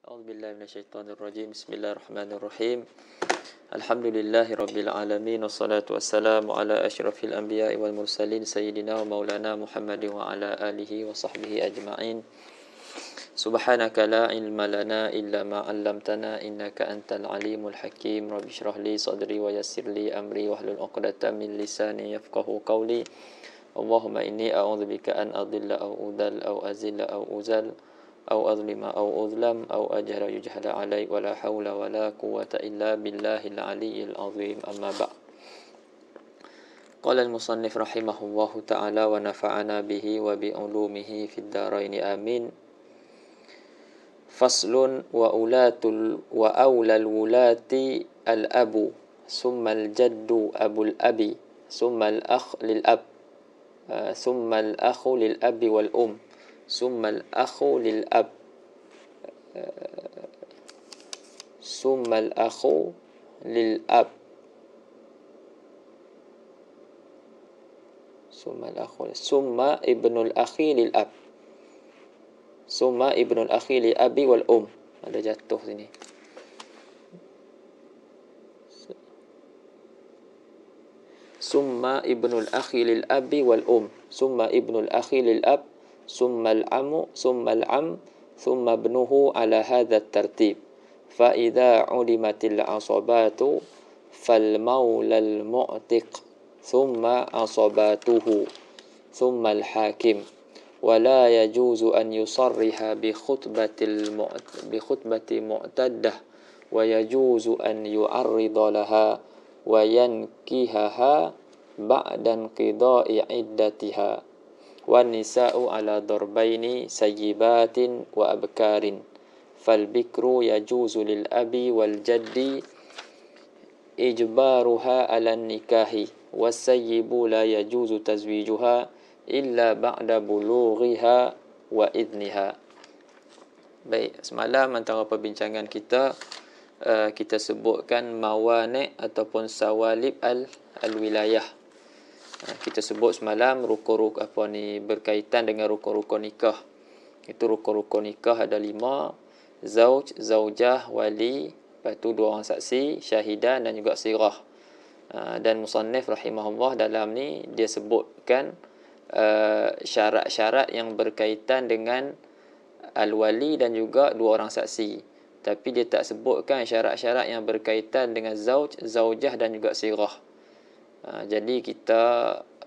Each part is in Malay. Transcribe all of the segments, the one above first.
A'udzubillahi minasyaitonirrajim. Bismillahirrahmanirrahim. Alhamdulillahi rabbil alamin wassalatu wassalamu ala asyrafil anbiya'i wal mursalin sayyidina wa maulana Muhammadin wa ala alihi wa sahbihi ajma'in. Subhanaka la ilma lana illa ma 'allamtana innaka antal alimul hakim. Rabbi shrah li sadri wa yassir li amri wahlul 'uqdatam min lisani yafqahu qawli. Allahumma inni a'udzubika an adilla aw udal aw azilla aw uzal أو أظلم أو أظلم أو أجهل يجهل علي ولا حول ولا قوة إلا بالله العلي العظيم أما بعد. قال المصنف رحمه الله تعالى ونفعنا به وبعلومه في الدارين آمين. فصل وأولى الولاة الأب ثم الجد أبو الأب ثم الأخ للأب ثم الأخ للأب والأم ثم الأخ للأب ثم الأخ للأب ثم ابن الأخ للأب ثم ابن الأخ للأب والأم. Ada jatuh sini. ثم ابن الأخ للأب والأم ثم ابن الأخ للأب ثم العم ثم ابنه على هذا الترتيب. فإذا علمت العصبات فالمولى المعتق ثم عصباته ثم الحاكم. ولا يجوز أن يصرح بخطبة معتدة ويجوز أن يعرض لها وينكهها بعد انقضاء عدتها. والنساء على ضربين سيبات وأبكار. فالبكر يجوز للأب والجد إجبارها على النكاح والسيب لا يجوز تزويجها إلا بعد بلوغها وإذنها. Baik, semalam antara perbincangan kita kita sebutkan mawani' ataupun sawalib al-wilayah. Kita sebut semalam rukun-rukun berkaitan dengan rukun-rukun nikah. Itu rukun-rukun nikah ada 5: zauj, zaujah, wali, lepas tu 2 orang saksi, syahidan dan juga sirah. Dan musannif rahimahullah dalam ni dia sebutkan syarat-syarat yang berkaitan dengan al-wali dan juga 2 orang saksi. Tapi dia tak sebutkan syarat-syarat yang berkaitan dengan zauj, zaujah dan juga sirah. Jadi kita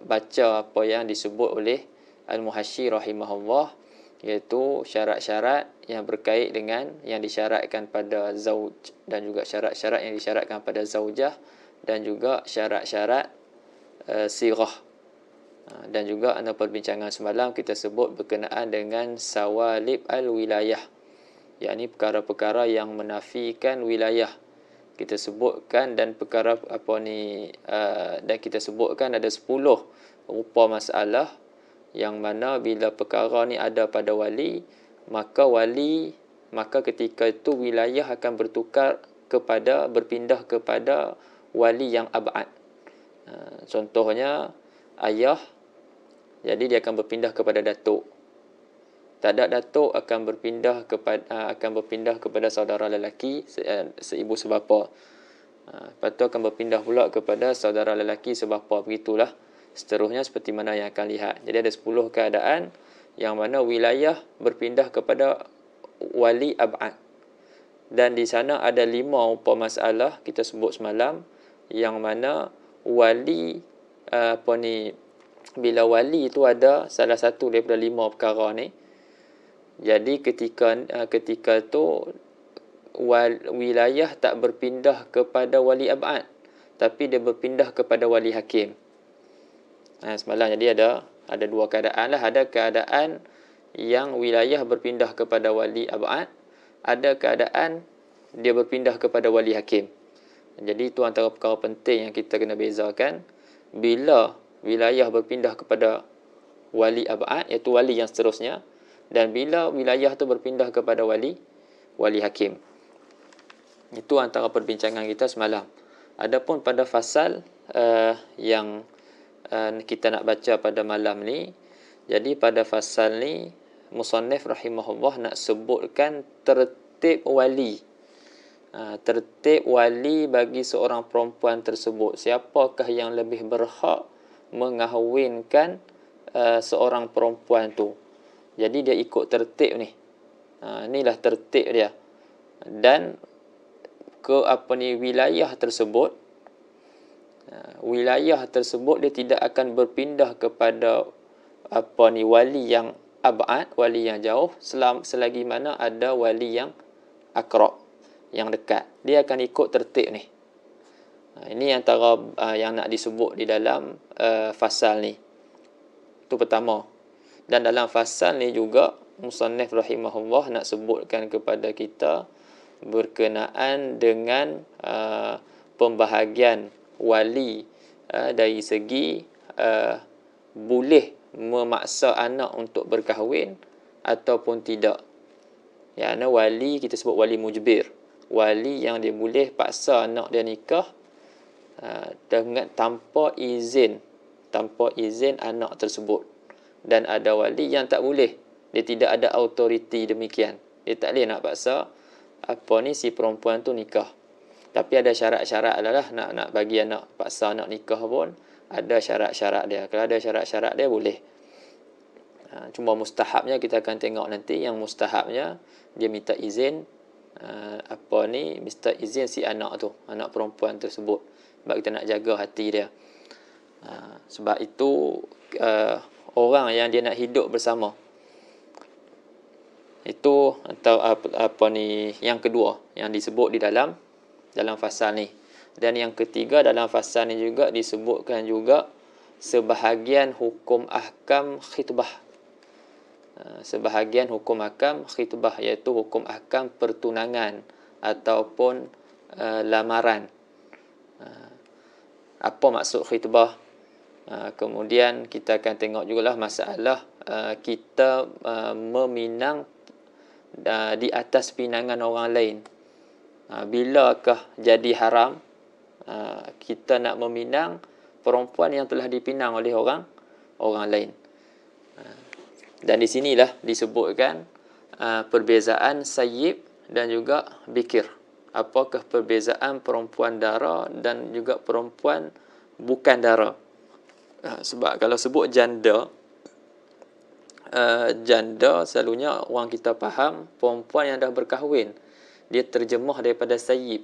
baca apa yang disebut oleh Al-Muhashyi rahimahullah, iaitu syarat-syarat yang berkait dengan yang disyaratkan pada zauj dan juga syarat-syarat yang disyaratkan pada zaujah dan juga syarat-syarat sirah. Dan juga dalam perbincangan semalam kita sebut berkenaan dengan sawalib al-wilayah, yakni perkara-perkara yang menafikan wilayah. Kita sebutkan dan perkara dan kita sebutkan ada 10 rupa masalah yang mana bila perkara ni ada pada wali, maka ketika itu wilayah akan berpindah kepada wali yang ab'ad. Contohnya ayah, jadi dia akan berpindah kepada datuk. Tak ada datuk akan berpindah kepada saudara lelaki seibu sebapa. Lepas tu akan berpindah pula kepada saudara lelaki sebapa, begitulah. Seterusnya seperti mana yang akan lihat. Jadi ada 10 keadaan yang mana wilayah berpindah kepada wali ab'ad. Dan di sana ada 5 rupa masalah kita sebut semalam, yang mana wali bila wali itu ada salah satu daripada 5 perkara ni. Jadi ketika tu wilayah tak berpindah kepada wali ab'ad, tapi dia berpindah kepada wali hakim. Semalam jadi ada 2 keadaan lah. Ada keadaan yang wilayah berpindah kepada wali ab'ad, ada keadaan dia berpindah kepada wali hakim. Jadi itu antara perkara penting yang kita kena bezakan. Bila wilayah berpindah kepada wali ab'ad, iaitu wali yang seterusnya, dan bila wilayah tu berpindah kepada wali hakim. Itu antara perbincangan kita semalam. Adapun pada fasal yang kita nak baca pada malam ni, jadi pada fasal ni musannif rahimahullah nak sebutkan tertib wali. Tertib wali bagi seorang perempuan tersebut. Siapakah yang lebih berhak mengahwinkan seorang perempuan tu. Jadi dia ikut tertib ni. Inilah tertib dia. Dan wilayah tersebut, dia tidak akan berpindah kepada wali yang abad, wali yang jauh, selagi mana ada wali yang akrab, yang dekat. Dia akan ikut tertib ni. Ini antara yang nak disebut di dalam fasal ni. Itu pertama. Dan dalam fasal ni juga musannif rahimahullah nak sebutkan kepada kita berkenaan dengan pembahagian wali dari segi boleh memaksa anak untuk berkahwin ataupun tidak. Yang wali kita sebut wali mujbir. Wali yang dia boleh paksa anak dia nikah dengan tanpa izin anak tersebut. Dan ada wali yang tak boleh. Dia tidak ada autoriti demikian. Dia tak boleh nak paksa si perempuan tu nikah. Tapi ada syarat-syarat adalah nak bagi anak, paksa anak nikah pun ada syarat-syarat dia. Kalau ada syarat-syarat dia boleh. Cuma mustahabnya kita akan tengok nanti. Yang mustahabnya dia minta izin minta izin si anak tu, anak perempuan tersebut. Sebab kita nak jaga hati dia. Sebab itu orang yang dia nak hidup bersama, itu atau yang kedua yang disebut di dalam fasal ni. Dan yang ketiga dalam fasal ni juga disebutkan juga sebahagian hukum ahkam khitbah. Sebahagian hukum ahkam khitbah, iaitu hukum ahkam pertunangan ataupun lamaran. Apa maksud khitbah? Kemudian kita akan tengok jugalah masalah kita meminang di atas pinangan orang lain. Bilakah jadi haram kita nak meminang perempuan yang telah dipinang oleh orang lain? Dan di sinilah disebutkan perbezaan sayyib dan juga bikir. Apakah perbezaan perempuan dara dan juga perempuan bukan dara? Sebab kalau sebut janda, selalunya orang kita faham perempuan yang dah berkahwin. Dia terjemah daripada sayyib.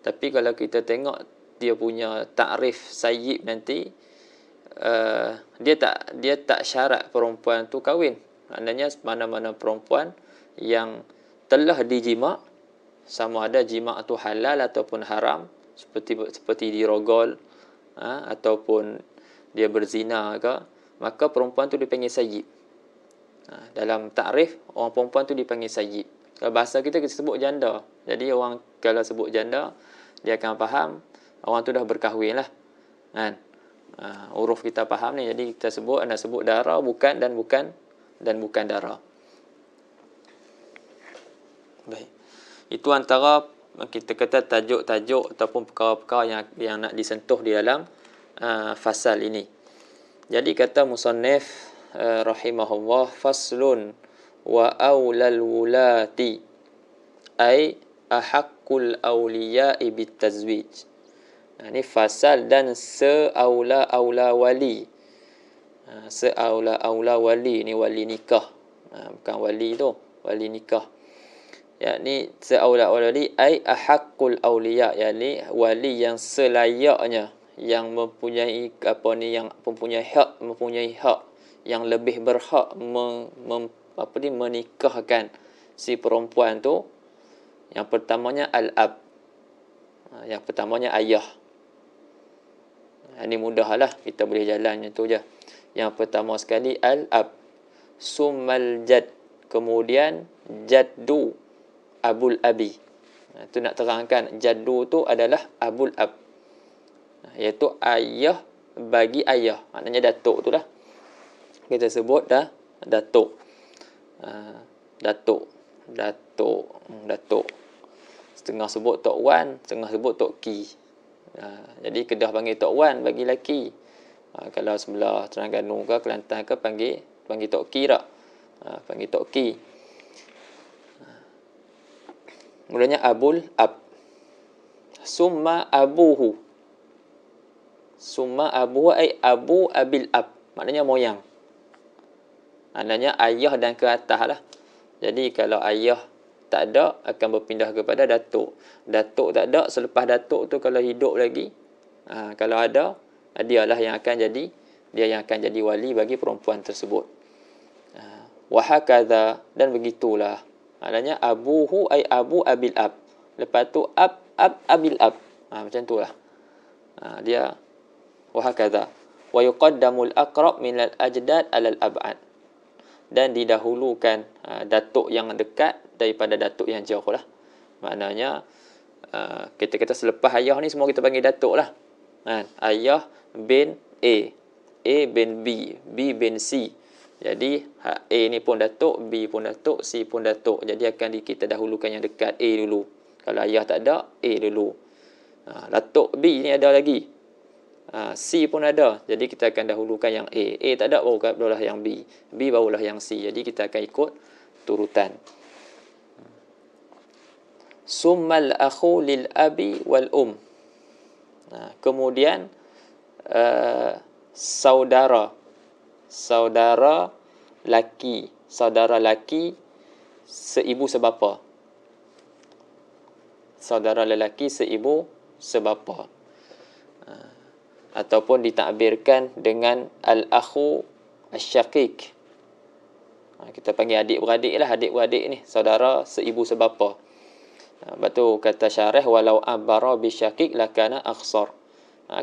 Tapi kalau kita tengok dia punya takrif sayyib nanti, dia tak syarat perempuan tu kahwin. Maknanya mana-mana perempuan yang telah dijima, sama ada jima tu halal ataupun haram, seperti dirogol ataupun dia berzina ke, maka perempuan tu dipanggil sayyib. Dalam takrif, orang perempuan tu dipanggil sayyib. Kalau bahasa kita sebut janda. Jadi orang kalau sebut janda, dia akan faham orang tu dah berkahwin lah. Kan? Huruf kita faham ni. Jadi kita nak sebut dara, bukan dan bukan dara. Baik. Itu antara kita kata tajuk-tajuk ataupun perkara-perkara yang nak disentuh di dalam fasal ini. Jadi kata musannif rahimahullah, faslun wa aulal wulati ay ahaqqul awliya'i bitazwij. Ini fasal dan seaula-aula wali. Seaula-aula wali ni wali nikah. Bukan wali tu, wali nikah. Yakni seaula-aula wali ay ahaqqul awliya, yakni wali yang selayaknya, yang mempunyai yang mempunyai hak yang lebih berhak menikahkan si perempuan tu. Yang pertamanya al-ab, yang pertamanya ayah. Ini mudahlah, kita boleh jalan tu je. Yang pertama sekali al-ab, summal jad, kemudian jaddu, abul abi. Itu nak terangkan jaddu tu adalah abul ab, iaitu ayah bagi ayah. Maknanya datuk tu lah. Kita sebut datuk. Datuk. Setengah sebut Tok Wan, setengah sebut Tok Ki. Jadi Kedah panggil Tok Wan bagi lelaki. Kalau sebelah Terengganu ke Kelantan ke panggil Tok Ki tak? Panggil Tok Ki. Mulanya abul ab. Summa abuhu. Summa abuhu ay abu abil ab. Maknanya moyang. Maknanya ayah dan ke atas lah. Jadi kalau ayah tak ada, akan berpindah kepada datuk. Datuk tak ada, selepas datuk tu kalau hidup lagi, kalau ada, dialah yang akan jadi, dia yang akan jadi wali bagi perempuan tersebut. Wahakadha, dan begitulah. Maknanya abuhu ay abu abil ab. Lepas tu ab abil ab. Macam tu lah. Dia wahakadha. Wa yuqaddamul aqrab minal ajdad alal ab'ad. Dan didahulukan datuk yang dekat daripada datuk yang jauh lah. Maknanya kita selepas ayah ni semua kita panggil datuk lah. Ayah bin A bin B, B bin C. Jadi A ni pun datuk, B pun datuk, C pun datuk. Jadi akan kita dahulukan yang dekat A dulu. Kalau ayah tak ada, A dulu. Datuk B ni ada lagi. C pun ada. Jadi kita akan dahulukan yang A. A tak ada, barulah yang B. B barulah yang C. Jadi kita akan ikut turutan. Summal akhu lil abi wal kemudian saudara laki seibu sebapa. Saudara lelaki seibu sebapa. Ataupun ditakbirkan dengan al-akhu asy-syaqiq. Kita panggil adik-beradik lah. Adik-beradik ni saudara seibu sebapa. Lepas tu kata syarih, walau abara bisyaqiq lakana akhsar.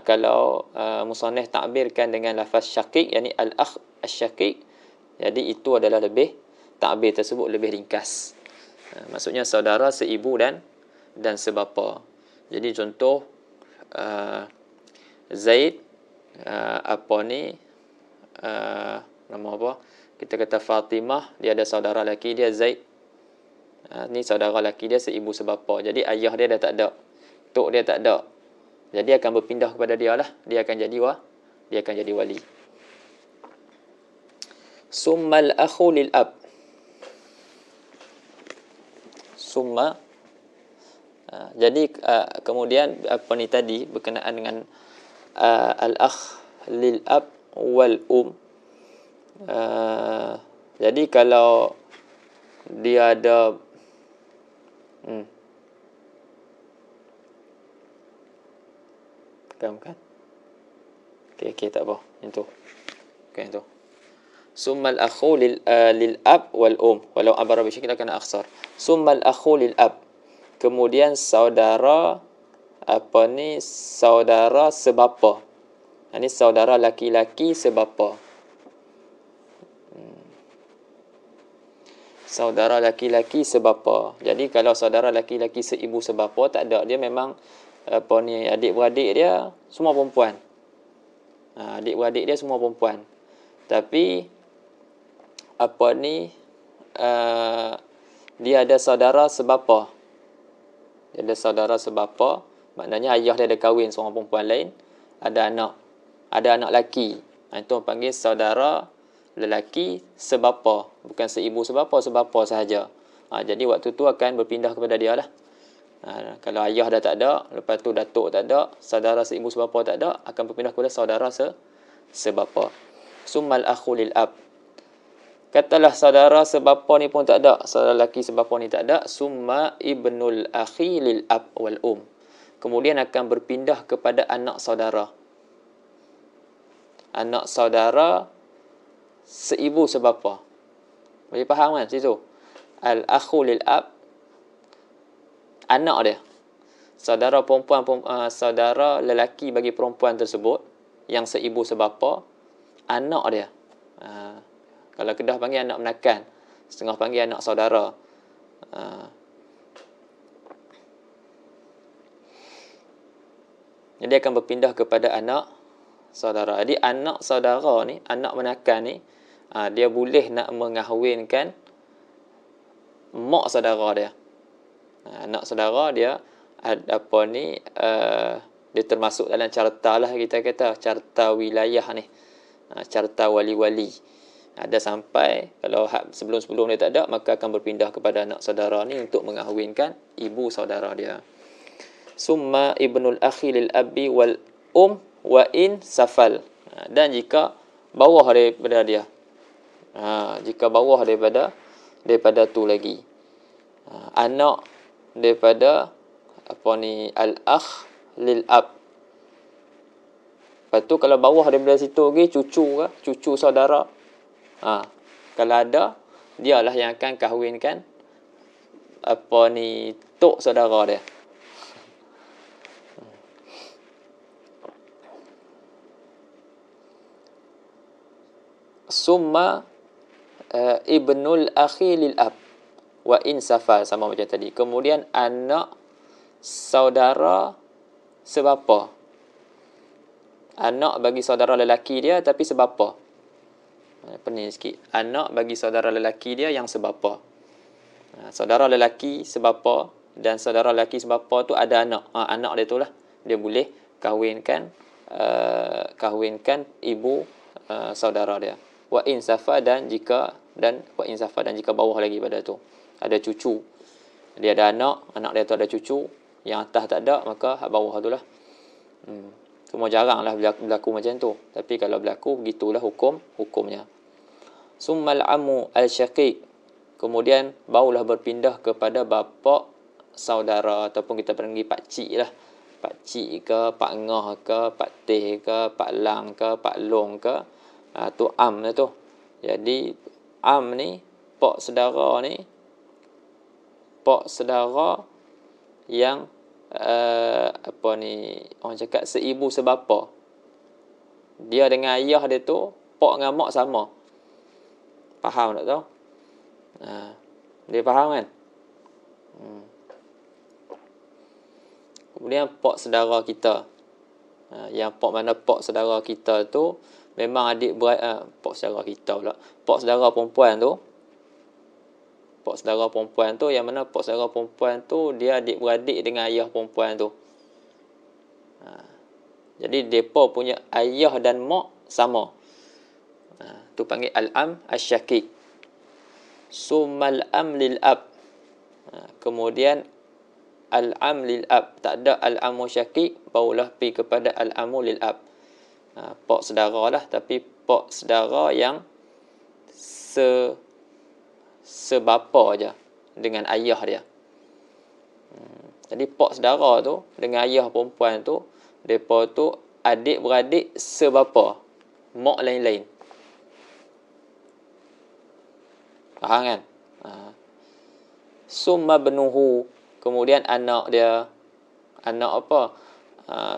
Kalau musannif takbirkan dengan lafaz syaqiq, yakni al-akh asy-syaqiq, jadi itu adalah lebih, takbir tersebut lebih ringkas. Maksudnya saudara seibu dan sebapa. Jadi contoh Zaid, nama apa? Kita kata Fatimah, dia ada saudara lelaki dia Zaid. Ni saudara lelaki dia seibu sebapa. Jadi ayah dia dah tak ada. Tok dia tak ada. Jadi akan berpindah kepada dia lah. Dia akan jadi wali. Summal akhu lil ab. Summa. Jadi kemudian apa ni tadi berkenaan dengan al-akh lil ab wal jadi kalau dia ada kan? Okey, tak apa. Yang tu. Okey, yang tu. Summal akhu lil ab wal walau abara bi syakil kana akhsar. Summal akhu lil ab. Kemudian saudara saudara sebapa. Ini saudara laki-laki sebapa. Saudara laki-laki sebapa. Jadi kalau saudara laki-laki seibu sebapa tak ada, dia memang adik-beradik dia semua perempuan. Adik-beradik dia semua perempuan. Tapi dia ada saudara sebapa. Dia ada saudara sebapa, maknanya ayah dia ada kahwin seorang perempuan lain, ada anak lelaki. Itu panggil saudara lelaki sebapa, bukan seibu sebapa sahaja. Jadi waktu tu akan berpindah kepada dia lah. Kalau ayah dah tak ada, lepas tu datuk tak ada, saudara seibu sebapa tak ada, akan berpindah kepada saudara sebapa. Summal akhu lil ab. Katalah saudara sebapa ni pun tak ada, saudara lelaki sebapa ni tak ada, summa ibnul akhi lil ab wal kemudian akan berpindah kepada anak saudara. Anak saudara seibu sebapa. Boleh faham kan situ? Al akhu lil ab, anak dia. Saudara perempuan, saudara lelaki bagi perempuan tersebut yang seibu sebapa, anak dia. Kalau Kedah panggil anak menakan, setengah panggil anak saudara. Jadi akan berpindah kepada anak saudara. Jadi anak saudara ni, anak menakan ni, dia boleh nak mengahwinkan mak saudara dia. Anak saudara dia dia termasuk dalam carta lah, kita kata carta wilayah ni, carta wali-wali. Ada sampai, kalau sebelum-sebelum dia tak ada, maka akan berpindah kepada anak saudara ni untuk mengahwinkan ibu saudara dia. Summa ibnul akhi lil abi wal wa in safal. Dan jika bawah daripada dia. Jika bawah daripada tu lagi. Anak daripada al-akh lil ab. Lepas tu kalau bawah daripada situ lagi cucu saudara. Kalau ada, dialah yang akan kahwinkan tok saudara dia. Summa ibnul akhi lil ab wa in safal, sama macam tadi. Kemudian anak saudara sebapa. Anak bagi saudara lelaki dia tapi sebapa. Pening sikit. Anak bagi saudara lelaki dia yang sebapa. Saudara lelaki sebapa dan saudara lelaki sebapa tu ada anak. Anak dia tu lah. Dia boleh kahwinkan ibu saudara dia. Wa in safa dan jika bawah lagi pada tu. Ada cucu. Dia ada anak dia tu ada cucu. Yang atas tak ada, maka bawah tu lah. Cuma jarang lah berlaku macam tu. Tapi kalau berlaku, begitulah hukumnya. Summal amu al-syaqiq. Kemudian, barulah berpindah kepada bapa saudara. Ataupun kita panggil pakcik lah. Pakcik ke, pak ngah ke, pak teh ke, pak lang ke, pak long ke. Tu am lah tu. Jadi, am ni, pak saudara yang orang cakap seibu sebapa. Dia dengan ayah dia tu pak dengan mak sama. Faham tak tahu? Dia faham kan? Kemudian pak saudara kita. Yang pak saudara kita tu memang adik beradik pak saudara kita pula. Pak saudara perempuan tu. Pak saudara perempuan tu yang mana pak saudara perempuan tu dia adik-beradik dengan ayah perempuan tu. Jadi depa punya ayah dan mak sama. Tu panggil al-am asy-syaqiq. Summal am lil ab. Kemudian al-am lil ab. Tak ada al-amu syaqiq, barulah pergi kepada al-amu lil ab. Pak saudara lah, tapi pak saudara yang sebapa aja dengan ayah dia. Jadi pak saudara tu dengan ayah perempuan tu, depa tu adik-beradik sebapa, mak lain-lain. Faham kan? Summa benuhu, kemudian anak dia. Anak apa?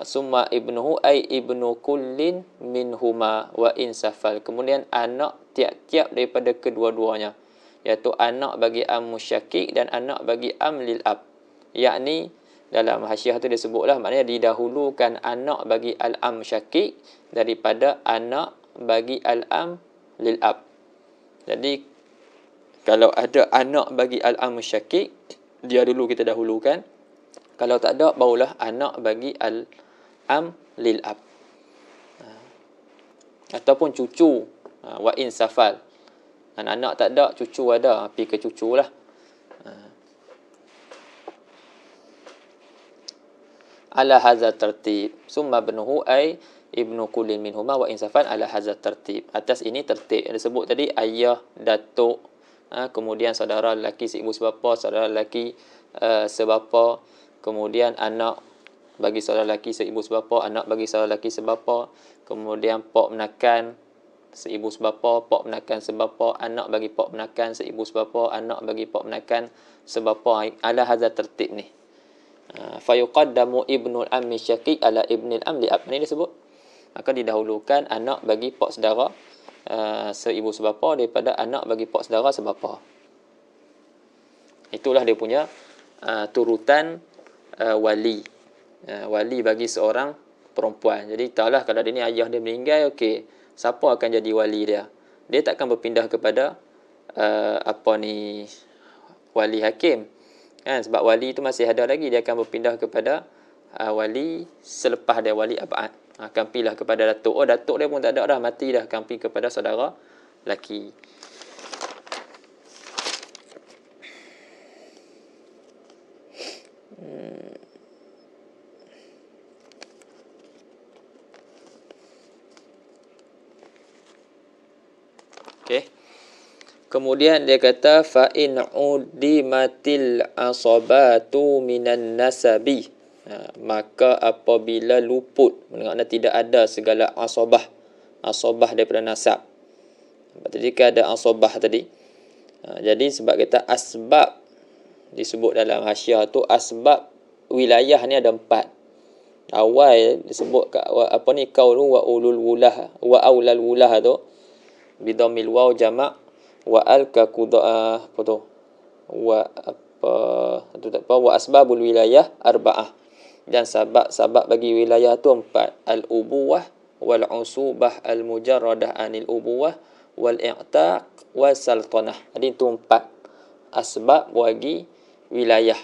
Summa ibnuhu ay ibnu kullin minhuma wa insafal. Kemudian anak tiap-tiap daripada kedua-duanya, iaitu anak bagi am musyaqiq dan anak bagi am lil ab. Yakni dalam hasyiah tu disebutlah, maknanya didahulukan anak bagi al-am syaqiq daripada anak bagi al-am lil ab. Jadi kalau ada anak bagi al-am syaqiq, dia dulu kita dahulukan. Kalau tak ada, barulah anak bagi al-am lil ab. Ataupun cucu, wa in safal. Anak-anak tak ada, cucu ada, pergi ke cucu lah. Ala hadza tertib. Summa benuhu ay ibnu kullin minhuma wa in safal ala hadza tertib. Atas ini tertib. Yang disebut tadi ayah, datuk, kemudian saudara lelaki seibu sebapa, saudara lelaki sebapa, kemudian anak bagi saudara lelaki seibu sebapa, anak bagi saudara lelaki sebapa, kemudian pak menakan seibu sebapa, pak menakan sebapa, anak bagi pak menakan seibu sebapa, anak bagi pak menakan sebapa. Ala hadza tertib ni. Fayuqaddamu ibnul ammi syaqiq ala ibnil am li ab. Ni disebut, maka didahulukan anak bagi pak saudara seibu sebapa daripada anak bagi pak saudara sebapa. Itulah dia punya turutan wali. Wali bagi seorang perempuan. Jadi tahulah kalau dia ni ayah dia meninggal, okey, siapa akan jadi wali dia? Dia takkan berpindah kepada wali hakim. Kan? Sebab wali itu masih ada lagi, dia akan berpindah kepada wali selepas dia, wali abad. Akan pilih kepada datuk. Oh, datuk dia pun tak ada dah, mati dah, akan pergi kepada saudara lelaki. Okey. Kemudian dia kata fa in udimatil asabatu minan nasabi. Maka apabila luput, maknanya tidak ada segala asabah. Asabah daripada nasab. Tadi kan ada asabah tadi. Jadi sebab kita asbab disebut dalam hasyiah tu, asbab wilayah ni ada 4. Awal disebut apa ni, qaulu wa ulul wulah wa aulal wulah tu bidhamil waw jamak wa al ka apa tu, wa apa tu tak apa, wa asbabul wilayah arba'ah, dan sebab bagi wilayah tu 4: al ubuwah wal usubah al mujarradah anil ubuwah wal i'taq wal saltanah. Jadi itu 4 asbab bagi wilayah.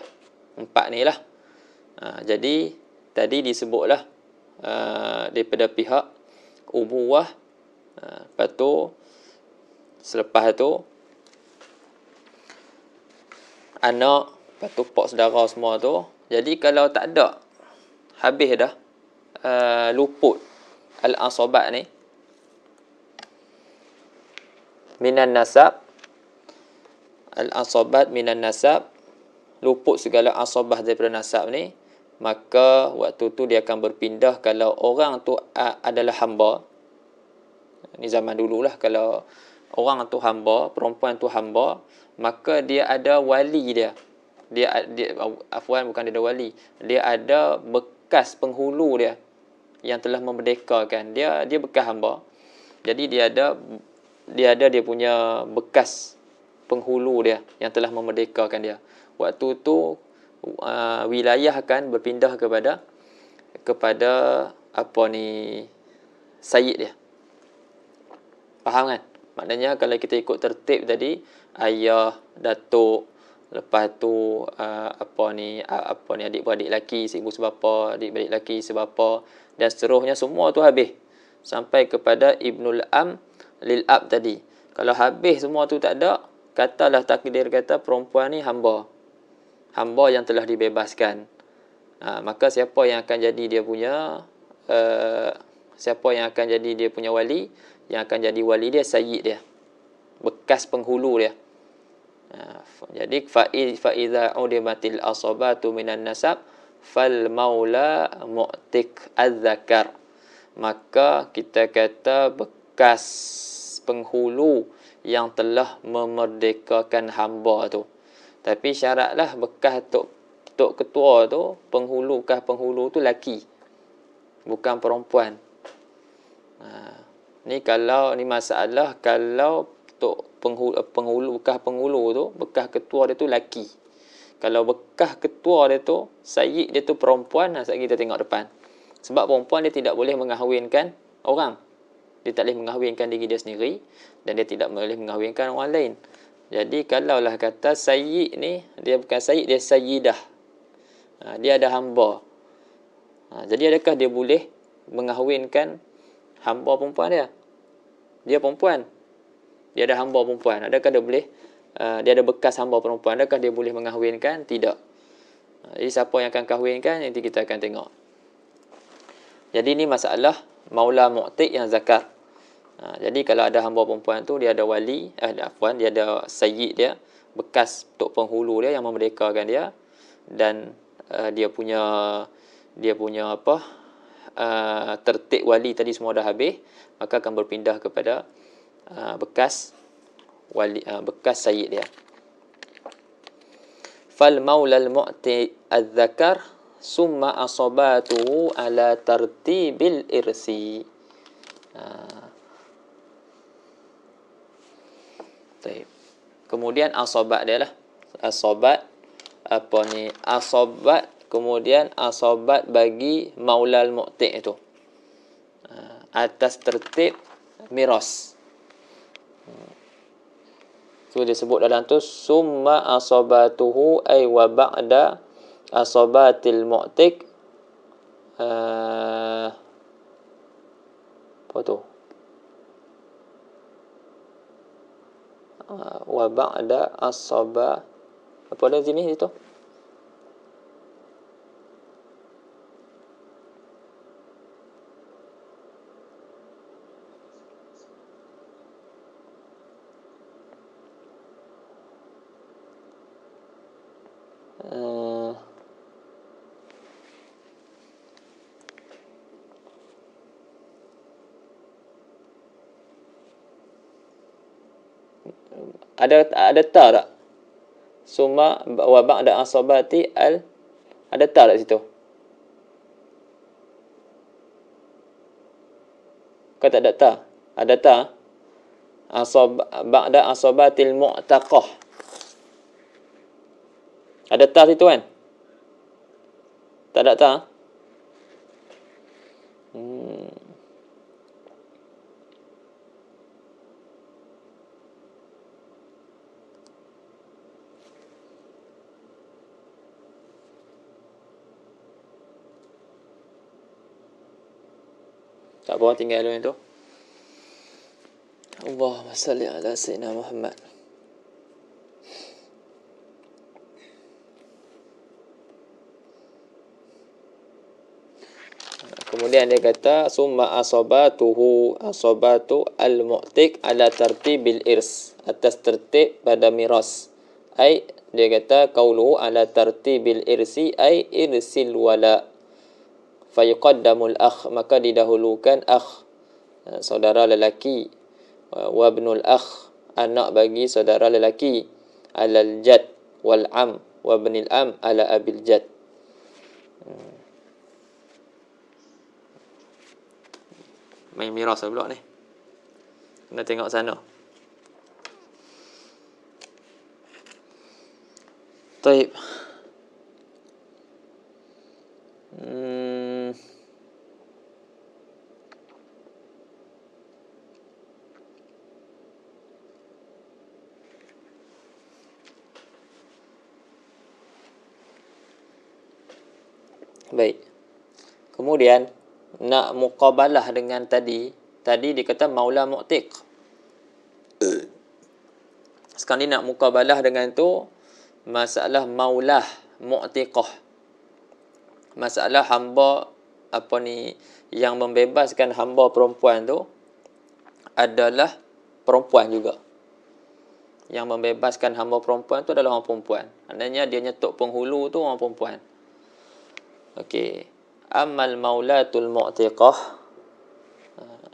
4 ni lah. Jadi tadi disebutlah daripada pihak ubuwah, lepas tu selepas tu anak, lepas tu pak saudara semua tu. Jadi kalau tak ada, habis dah luput al-asabat ni minan nasab, al-asabat minan nasab, luput segala asabah daripada nasab ni, maka waktu tu dia akan berpindah. Kalau orang tu adalah hamba, ni zaman dululah, kalau orang tu hamba, perempuan tu hamba, maka dia ada wali dia. Dia afwan, bukan dia ada wali. Dia ada bekas penghulu dia yang telah memerdekakan dia. Dia bekas hamba. Jadi dia punya bekas penghulu dia yang telah memerdekakan dia. Waktu tu wilayah akan berpindah kepada apa ni, sayyid dia. Faham kan? Maknanya kalau kita ikut tertib tadi, ayah, datuk, lepas tu apa ni adik-beradik lelaki seibu sebapa, adik-beradik lelaki sebapa, dan seterusnya, semua tu habis sampai kepada ibnul am lil ab tadi. Kalau habis semua tu tak ada, katalah takdir kata perempuan ni hamba yang telah dibebaskan, maka siapa yang akan jadi dia punya wali? Yang akan jadi wali dia sayyid dia, bekas penghulu dia. Jadi fa iza udimatil asabatu minan nasab fal maula mu'tik az-zakar. Maka kita kata bekas penghulu yang telah memerdekakan hamba tu. Tapi syaratlah bekas tok ketua tu, penghulu tu laki, bukan perempuan. Ni kalau ni masalah kalau tok penghulu tu, bekas ketua dia tu laki. Kalau bekas ketua dia tu, sayyid dia tu perempuan, sekejap kita tengok depan. Sebab perempuan dia tidak boleh mengahwinkan orang. Dia tak boleh mengahwinkan diri dia sendiri, dan dia tidak boleh mengahwinkan orang lain. Jadi kalaulah kata sayyid ni, dia bukan sayyid, dia sayyidah. Dia ada hamba. Jadi adakah dia boleh mengahwinkan hamba perempuan dia? Dia perempuan, dia ada hamba perempuan, adakah dia boleh dia ada bekas hamba perempuan, adakah dia boleh mengahwinkan? Tidak. Jadi siapa yang akan kahwinkan, nanti kita akan tengok. Jadi ni masalah maula mu'tik yang zakar. Jadi kalau ada hamba perempuan tu, dia ada wali, dia ada sayyid dia, bekas tok penghulu dia yang memerdekakan dia, dan dia punya apa, tertib wali tadi semua dah habis, maka akan berpindah kepada bekas wali, bekas sayyid dia. Fal maula al-mu'ti az-zakar summa asabatuhu ala tartibil irsi. Kemudian asabat dia lah. Asabat apa ni? Asabat, kemudian asabat bagi maulal mu'ti' itu. Atas tertib miras. So disebut dalam tu summa asabatuhu ay wa ba'da asabatil mu'tik. Apa tu? Wa ba'da asaba, apa ada sini situ? Ada ta tak? Summa wa ba'da asabati al, ada ta tak situ? Kau tak ada ta? Ada ta? Ba'da asabatil mu'taqah. Ada ta situ kan? Tak ada ta? Tak apa, tinggal dulu yang tu. Allahumma salli ala Sayyidina Muhammad. Kemudian dia kata summa asabatu al-mu'tik ala tartibil irs, atas tertib pada miras. Ai dia kata qauluhu ala tartibil irsi ai irsil wala. Fayuqaddamul akh, maka didahulukan akh, saudara lelaki, wa ibnul akh, anak bagi saudara lelaki, alal jad wal am wa ibnil am ala abil jad. Main miras pula ni. Kena tengok sana. Taib. Baik. Kemudian nak muqabalah dengan tadi dikata maula mu'tiq. Sekarang ni nak muqabalah dengan tu masalah maulah mu'tiqah. Masalah hamba yang membebaskan hamba perempuan tu adalah perempuan juga. Yang membebaskan hamba perempuan tu adalah orang perempuan. Maknanya dia nyetuk penghulu tu orang perempuan. Okey. Amal maulatul mu'tiqah,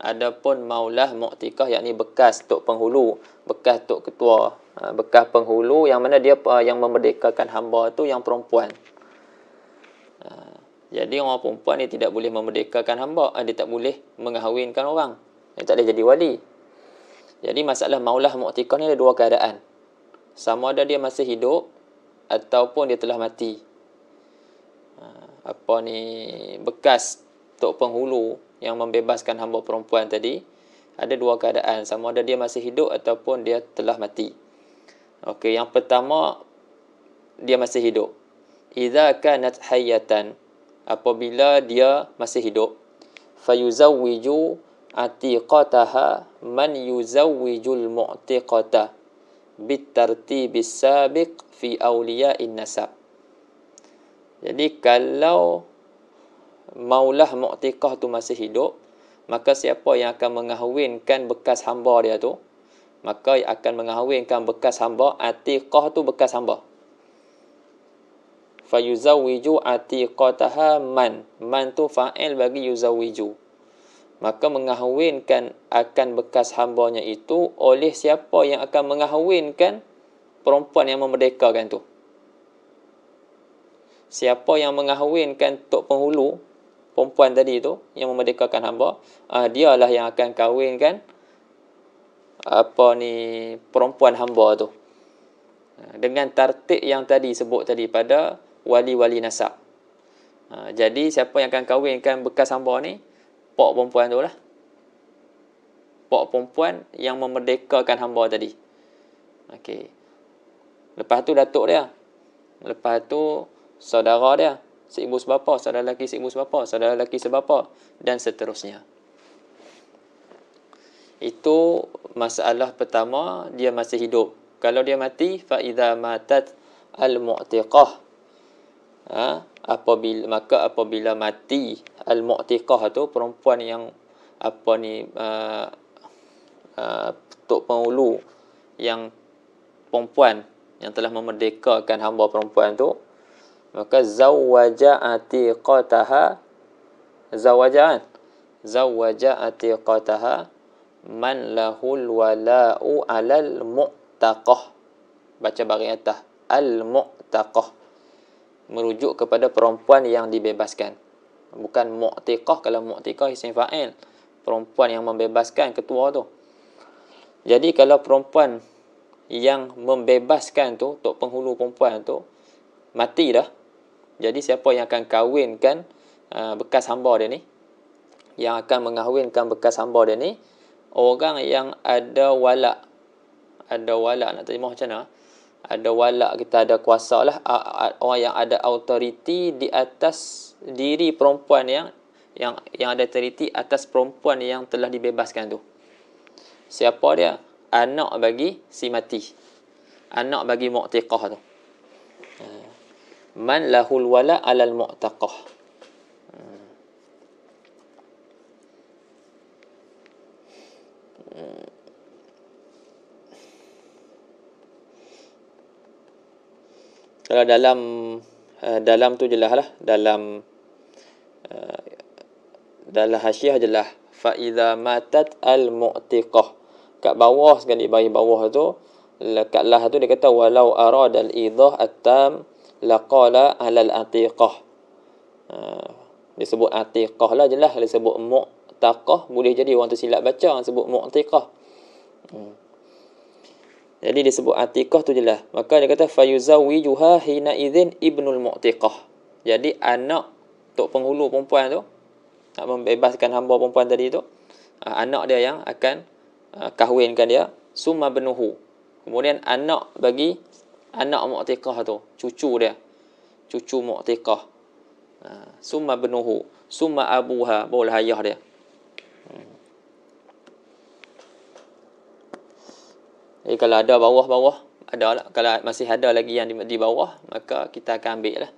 adapun maulah mu'tiqah yakni bekas tok penghulu, bekas tok ketua, bekas penghulu yang mana dia yang memerdekakan hamba tu yang perempuan. Jadi orang perempuan dia tidak boleh memerdekakan hamba, dia tak boleh mengahwinkan orang. Dia tak boleh jadi wali. Jadi masalah maulah mu'tiqah ni ada dua keadaan. Sama ada dia masih hidup ataupun dia telah mati. Bekas tok penghulu yang membebaskan hamba perempuan tadi ada dua keadaan, sama ada dia masih hidup ataupun dia telah mati. Okey, yang pertama dia masih hidup. Idza kanat hayyatan, apabila dia masih hidup, fayuzawwiju atiqataha man yuzawwijul mu'tiqata bitartibis sabiq fi awliya'in nasab. Jadi kalau maulah mu'tiqah tu masih hidup, maka siapa yang akan mengahwinkan bekas hamba dia tu, maka akan mengahwinkan bekas hamba. Atiqah tu bekas hamba. Fayuzawwiju atiqataha man tu fa'il bagi yuzawwiju. Maka mengahwinkan akan bekas hambanya itu oleh siapa yang akan mengahwinkan perempuan yang memerdekakan tu. Siapa yang mengahwinkan tok penghulu perempuan tadi tu yang memerdekakan hamba, dialah yang akan kahwinkan perempuan hamba tu dengan tartib yang tadi sebut tadi pada wali-wali nasab. Jadi siapa yang akan kahwinkan bekas hamba ni? Pak perempuan tu lah. Pak perempuan yang memerdekakan hamba tadi. Okey. Lepas tu datuk dia. Lepas tu saudara dia, seibu sebapa, saudara lelaki seibu sebapa, saudara lelaki sebapa, dan seterusnya. Itu masalah pertama, dia masih hidup. Kalau dia mati, fa idza matat al-mu'tiqah, apabila mati al-mu'tiqah tu perempuan yang tok penghulu yang perempuan yang telah memerdekakan hamba perempuan tu, maka zawwaja atiqataha man lahul wala'u alal al-mu'taqah. Baca baris atas. Al-mu'taqah. Merujuk kepada perempuan yang dibebaskan. Bukan mu'tiqah. Kalau mu'tiqah isim fa'il. Perempuan yang membebaskan ketua tu. Jadi kalau perempuan yang membebaskan tu, tok penghulu perempuan tu, mati dah. Jadi siapa yang akan kahwinkan bekas hamba dia ni? Yang akan mengahwinkan bekas hamba dia ni? Orang yang ada walak. Ada walak, nak terjemah macam mana? Ada walak, kita ada kuasa lah. Orang yang ada autoriti di atas diri perempuan yang ada autoriti atas perempuan yang telah dibebaskan tu. Siapa dia? Anak bagi si mati. Anak bagi mu'tiqah tu. Man lahul wala alal mu'taqah. Kalau dalam tu jelas lah. Dalam hasyiah jelas. Fa idza matat al mu'tiqah. Kat bawah sekali, bagi bawah tu, kat lah tu dia kata walau aradal idah at-tam laqala alal atiqah. Dia sebut atiqah lah jelas. Dia sebut mu'taqah, boleh jadi orang tu silap baca, sebut mu'tiqah. Jadi disebut atiqah tu jelas. Maka dia kata fayuzawijuha hina idzin ibnul mu'tiqah. Jadi anak tok penghulu perempuan tu, nak membebaskan hamba perempuan tadi tu, anak dia yang akan kahwinkan dia, summa benuhu. Kemudian anak bagi anak mu'tiqah tu, cucu dia, cucu mu'tiqah. Summa benuhu, summa abuha, barulah ayah dia. Jadi kalau ada bawah-bawah, ada lah. Kalau masih ada lagi yang di bawah, maka kita akan ambil lah.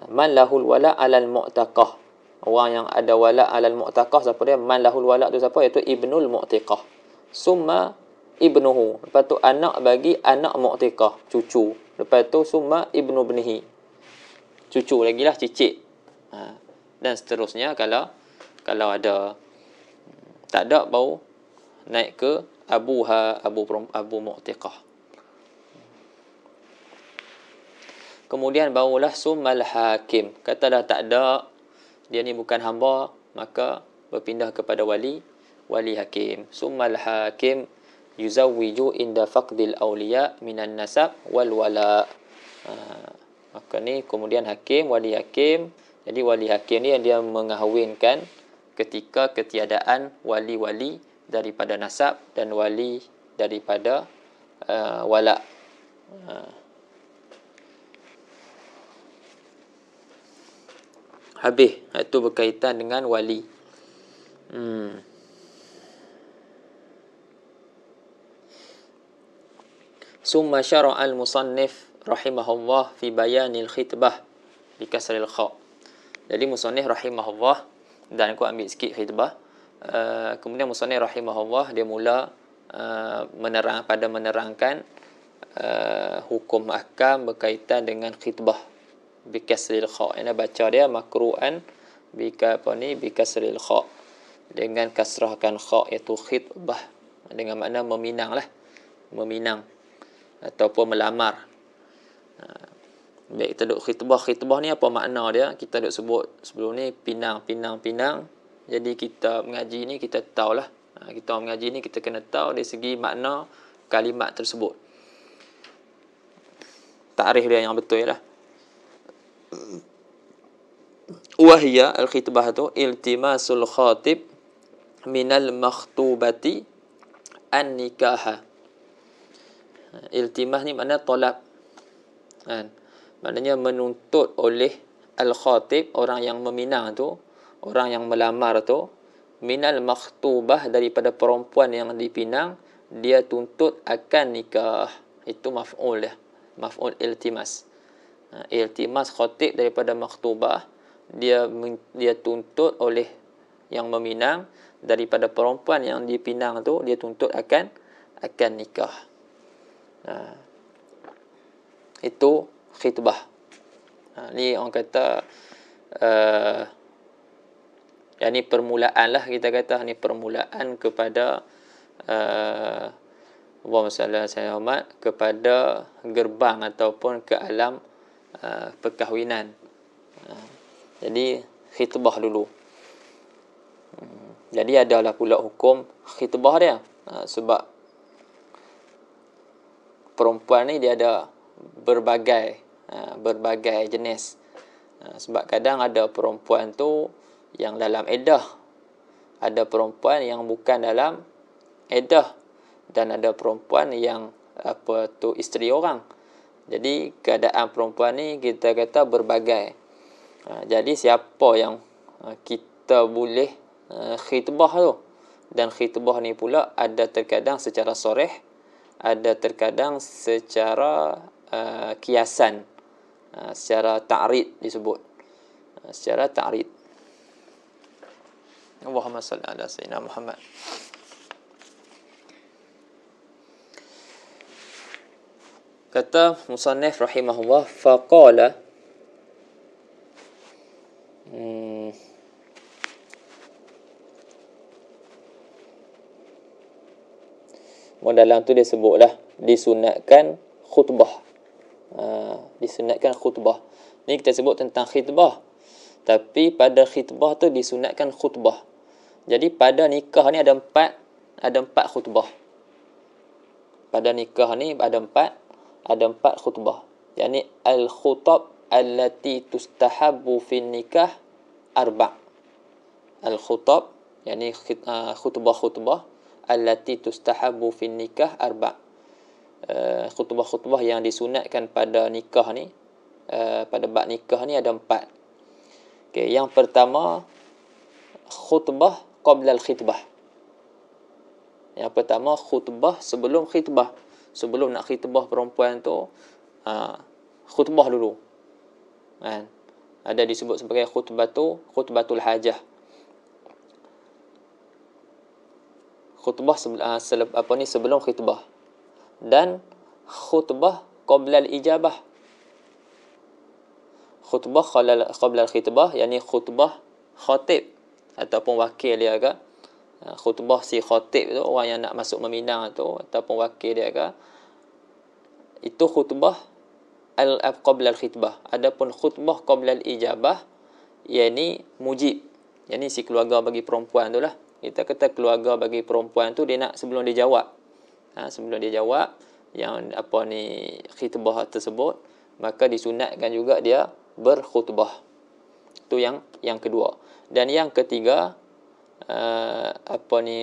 Man lahul wala alal mu'taqah. Orang yang ada wala alal mu'taqah, siapa dia? Man lahul wala tu siapa? Iaitu ibnul mu'tiqah. Summa ibnuhu. Lepas tu anak bagi anak mu'tiqah, cucu. Lepas tu summa ibnu bnihi. Cucu lagi lah, cicit. Dan seterusnya kalau ada. Tak ada, baru naik ke abuha, abu mu'tiqah. Kemudian barulah summal hakim. Kata dah tak ada, dia ni bukan hamba, maka berpindah kepada wali hakim. Summal hakim yuzawwiju inda faqdil awliya minan nasab wal wala. Maka ni kemudian hakim, wali hakim. Jadi wali hakim ni dia mengahwinkan ketika ketiadaan wali-wali daripada nasab dan wali daripada wala. Habis. Itu berkaitan dengan wali. Summa syara'al musannif rahimahullah fi bayanil khitbah bi kasril kha. Jadi musannif rahimahullah, dan aku ambil sikit khitbah. Kemudian musannif rahimahullah dia mula menerangkan hukum ahkam berkaitan dengan khitbah bi kasril kha. Ini baca dia makru'an bi kasril kha, dengan kasrahkan kha, iaitu khitbah, dengan makna meminang lah, meminang ataupun melamar. Baik, kita duk khitbah ni apa makna dia? Kita duk sebut sebelum ni pinang. Jadi kita mengaji ni kita tahulah. Kita mengaji ni kita kena tahu dari segi makna kalimat tersebut. Takrif dia yang betul lah. Wahia al-khitbah tu iltimasul khatib minal makhtubati an-nikaha. Iltimas ni makna tolak. Maknanya menuntut oleh al-khatib, orang yang meminang tu, orang yang melamar tu, minal makhtubah, daripada perempuan yang dipinang, dia tuntut akan nikah. Itu maf'ul dia. Maf'ul iltimas. Iltimas khatib daripada makhtubah, dia tuntut oleh yang meminang daripada perempuan yang dipinang tu, dia tuntut akan nikah. Itu khitbah. Ni orang kata yang ni permulaan lah, kita kata ni permulaan kepada Allahumma salli ala sayyidina Muhammad, kepada gerbang ataupun ke alam perkahwinan. Jadi khitbah dulu. Jadi adalah pula hukum khitbah dia. Sebab perempuan ni dia ada berbagai jenis. Sebab kadang ada perempuan tu yang dalam iddah, ada perempuan yang bukan dalam iddah, dan ada perempuan yang isteri orang. Jadi keadaan perempuan ni kita kata berbagai. Jadi siapa yang kita boleh khitbah tu, dan khitbah ni pula ada terkadang secara soreh, ada terkadang secara kiasan, secara ta'rid disebut, secara ta'rid. Allahumma salli ala sayyidina Muhammad. Kata musannif rahimahullah, faqala dalam tu dia sebutlah disunatkan khutbah. Disunatkan khutbah. Ni kita sebut tentang khutbah. Tapi pada khutbah tu disunatkan khutbah. Jadi pada nikah ni ada empat khutbah. Pada nikah ni ada empat khutbah. Yani al-khutab allati tustahabbu fi nikah arba'. Al-khutab yani khutbah-khutbah allati tustahabbu fi nikah arba'. Khutbah-khutbah yang disunatkan pada nikah ni, pada bab nikah ni ada empat. Okay, yang pertama khutbah qabla al-khitbah. Yang pertama khutbah sebelum khitbah. Sebelum nak khitbah perempuan tu, khutbah dulu. Kan? Ada disebut sebagai khutbatul hajah. Khutbah sebelum khitbah. Dan khutbah qabla al-ijabah. Khutbah qabla al-khitbah, yakni khutbah khatib ataupun wakil dia ke. Khutbah si khatib tu, orang yang nak masuk meminang tu ataupun wakil dia ke, itu khutbah qabla al-khitbah. Adapun khutbah qabla al-ijabah, yakni mujib, yakni si keluarga bagi perempuan tu lah. Kita kata keluarga bagi perempuan tu, dia nak sebelum dia jawab, sebelum dia jawab yang khitbah tersebut, maka disunatkan juga dia berkhutbah. Itu yang kedua. Dan yang ketiga,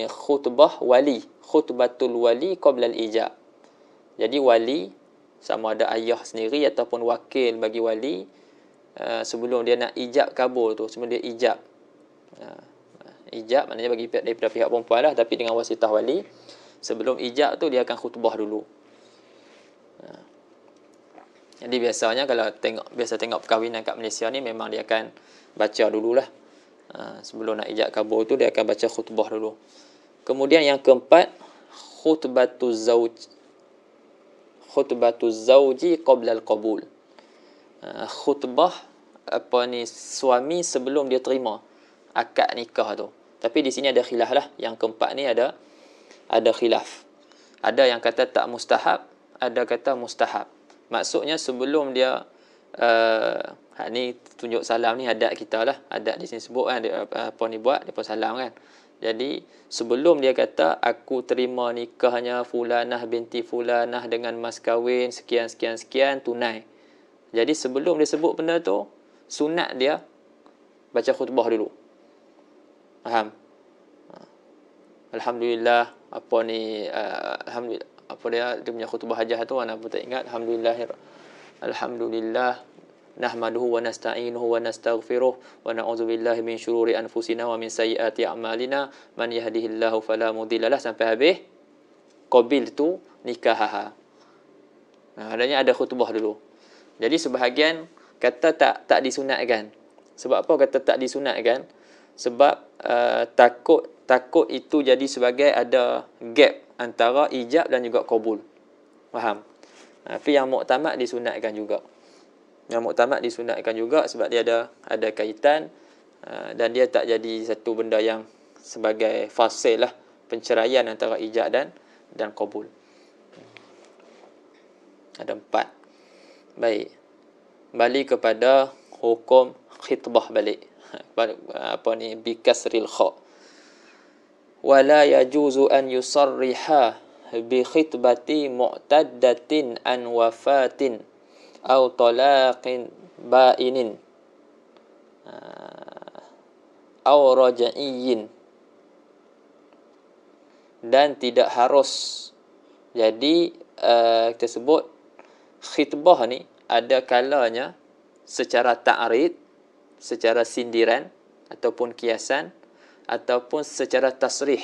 khutbah wali, khutbatul wali qabla al-ijab. Jadi wali, sama ada ayah sendiri ataupun wakil bagi wali, sebelum dia nak ijab kabul tu, sebelum dia ijab. Ijab maknanya daripada pihak perempuan lah, tapi dengan wasitah wali. Sebelum ijab tu dia akan khutbah dulu. Jadi biasanya kalau tengok perkahwinan kat Malaysia ni, memang dia akan baca dululah. Sebelum nak ijab kabul tu dia akan baca khutbah dulu. Kemudian yang keempat, khutbatuz zauji qabla al-qabul. Khutbah suami sebelum dia terima akad nikah tu. Tapi di sini ada khilaf lah. Yang keempat ni ada khilaf. Ada yang kata tak mustahab, ada kata mustahab. Maksudnya sebelum dia ni tunjuk salam ni adat kita lah. Adat di sini sebut kan, dia pun salam kan. Jadi sebelum dia kata aku terima nikahnya fulanah binti fulanah dengan mas kahwin sekian tunai. Jadi sebelum dia sebut benda tu, sunat dia baca khutbah dulu. Faham? Alhamdulillah, alhamdulillah, dia punya khutbah hajah tu, anak pun tak ingat. Alhamdulillah nahmaduhu wa nasta'inuhu wa nastaghfiruh wa na'udzu billahi min syururi anfusina wa min sayyiati a'malina man yahdihillahu fala mudhillalah sampai habis. Qabiltu nikahaha. Adanya ada khutbah dulu. Jadi sebahagian kata tak disunatkan. Sebab apa kata tak disunatkan? Sebab takut itu jadi sebagai ada gap antara ijab dan juga qabul. Faham? Tapi yang muktamad disunatkan juga. Yang muktamad disunatkan juga sebab dia ada kaitan, dan dia tak jadi satu benda yang sebagai fasil lah, penceraian antara ijab dan qabul. Ada 4. Baik. Balik kepada hukum khitbah balik. Apa ni? Bikasril kha. Wala yajuzu an yusarriha bi khitbati mu'taddatin an wafatin aw talaqin ba'inin aw raja'iyyin, dan tidak harus. Jadi kita sebut khitbah ni ada kalanya secara ta'rid, secara sindiran ataupun kiasan, ataupun secara tasrih,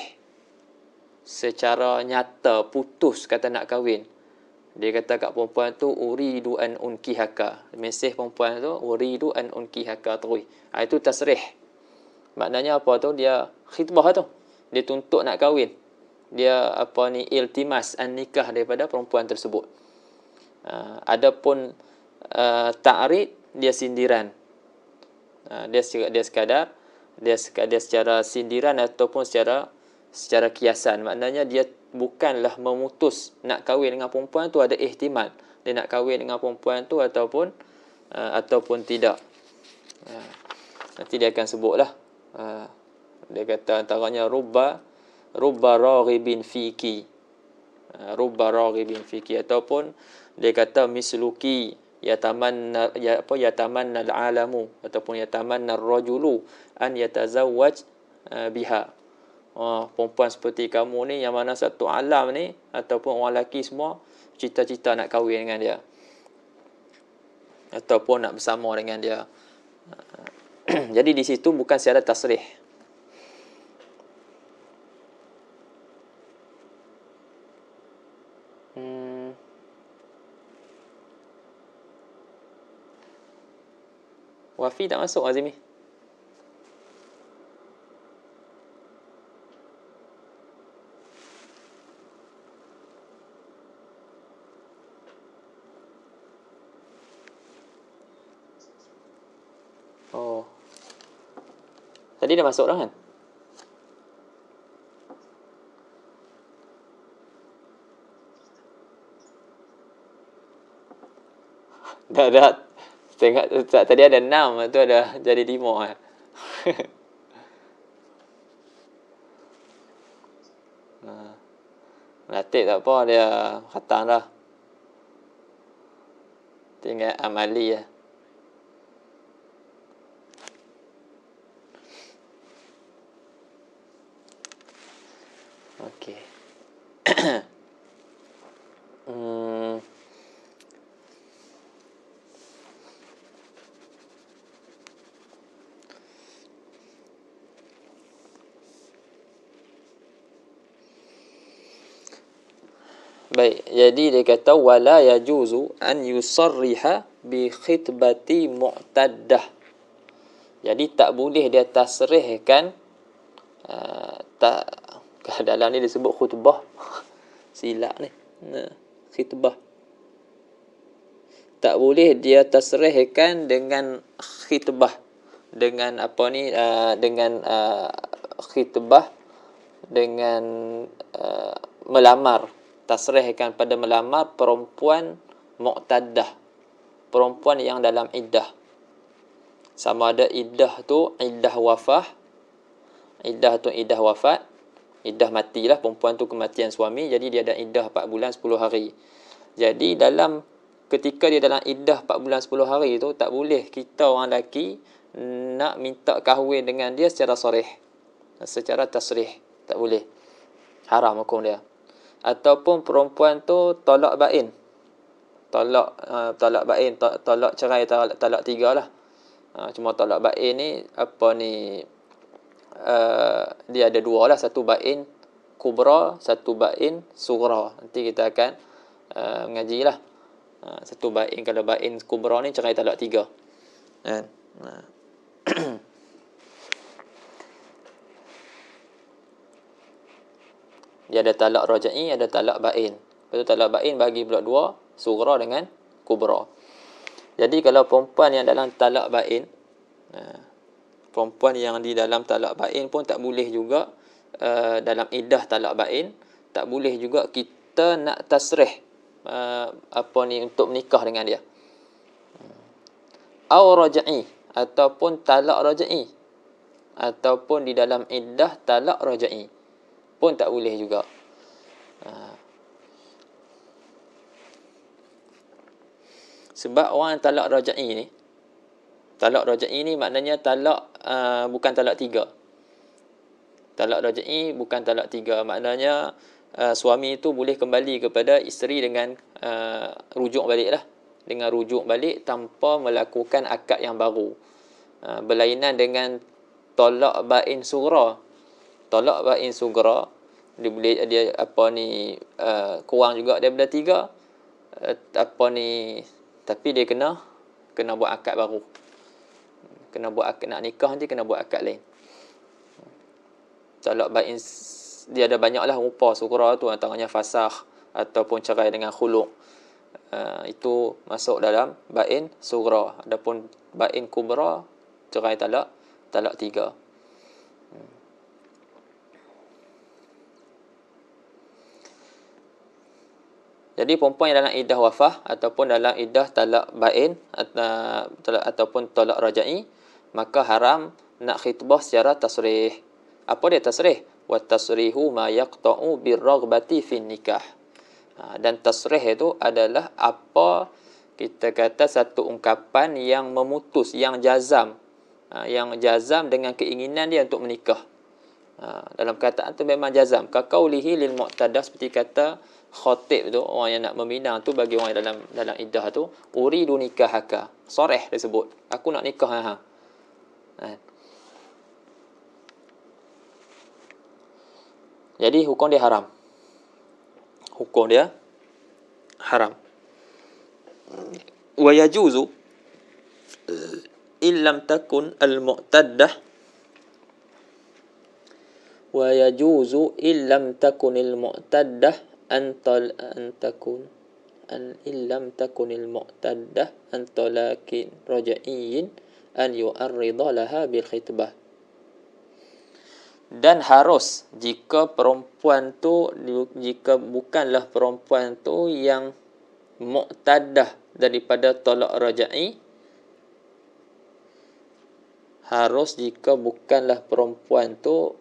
secara nyata putus kata nak kahwin. Dia kata kat perempuan tu, uridu an unkihaka. Mesej perempuan tu, uridu an unkihaka terus. Itu tasrih. Maknanya apa tu? Dia khitbah tu. Dia tuntut nak kahwin. Dia iltimas an nikah daripada perempuan tersebut. Adapun ta'rid, dia sindiran. Dia sekadar secara sindiran ataupun secara kiasan. Maknanya dia bukanlah memutus nak kahwin dengan perempuan tu, ada ihtimal dia nak kahwin dengan perempuan tu ataupun tidak. Nanti dia akan sebutlah. Dia kata antaranya rubba raghibin fiki. Rubba raghibin fiki, ataupun dia kata misluki yatamanna al-alamu, ataupun yatamanna ar-rajulu an yatazawwaj biha. Perempuan seperti kamu ni, yang mana satu alam ni ataupun orang lelaki semua cita-cita nak kahwin dengan dia ataupun nak bersama dengan dia. Jadi di situ bukan secara tasrih. Wafi tak masuk Azimi. Oh. Tadi dah masuk dah kan? Dah. Tengok tadi ada 6, tu ada jadi 5. Latih tak apa, dia khatam dah. Tinggal amali ya. Okey. Baik, jadi dia kata wala yajuzu an yusarriha bi khitbati mu'taddah. Jadi tak boleh dia tasrihkan dalam ni disebut khutbah. Silap ni. Khitbah. Tak boleh dia tasrihkan dengan khitbah. Dengan khitbah dengan melamar. Tasrihkan pada melamar perempuan mu'taddah, perempuan yang dalam iddah. Sama ada iddah tu iddah wafat, iddah matilah, perempuan tu kematian suami, jadi dia ada iddah 4 bulan 10 hari. Jadi ketika dia dalam iddah 4 bulan 10 hari tu, tak boleh kita orang lelaki nak minta kahwin dengan dia secara sarih, secara tasrih, tak boleh. Haram hukum dia. Ataupun perempuan tu talak bain. Talak bain, talak cerai, talak 3 lah. Cuma talak bain ni dia ada 2 lah, satu bain kubra, satu bain sughra. Nanti kita akan mengajilah. Satu bain, kalau bain kubra ni cerai talak 3. Kan? Dia ada talak raja'i, ada talak bain. Lepas tu talak bain bagi pula 2, sughra dengan kubra. Jadi kalau perempuan yang dalam talak bain, perempuan yang di dalam talak bain pun tak boleh juga, dalam iddah talak bain, tak boleh juga kita nak tasrih. untuk menikah dengan dia. Au raj'i, ataupun talak raj'i, ataupun di dalam iddah talak raj'i pun tak boleh juga. Sebab orang yang talak raj'i ni maknanya talak bukan talak 3. Talak raj'i bukan talak 3, maknanya suami itu boleh kembali kepada isteri dengan rujuk balik lah. Dengan rujuk balik tanpa melakukan akad yang baru. Berlainan dengan talak bain sughra. Talak bain sughra dia boleh kurang juga daripada 3. Tapi dia kena buat akad baru. Kena buat akad, nak nikah nanti kena buat akad lain. Talak bain dia ada banyaklah rupa sughra tu, antaranya fasakh ataupun cerai dengan khulu'. Itu masuk dalam bain sughra. Adapun bain kubra, cerai talak 3. Jadi perempuan yang dalam iddah wafah ataupun dalam iddah talak bain ataupun talak raj'i, maka haram nak khitbah secara tasrih. Apa dia tasrih? Wa tasrihu ma yaqta'u birraghbati fin nikah. Dan tasrih itu adalah apa kita kata satu ungkapan yang memutus, yang jazam. Yang jazam dengan keinginan dia untuk menikah. Dalam perkataan tu memang jazam. Kaqaulihi lil mu'tadah, seperti kata khatib tu, orang yang nak meminang tu bagi orang yang dalam iddah tu, uridu nikahaka. Soreh dia sebut, aku nak nikah Jadi hukum dia haram. Hukum dia haram. Wa yajuzu illam takun al-mu'taddah wa yajuzu illam takun al-mu'taddah illam takun al-mu'taddah an talakin raja'iyyin an yu'arrida laha bil khitbah. Dan harus jika bukanlah perempuan tu yang mu'taddah daripada talak raj'i, harus jika bukanlah perempuan tu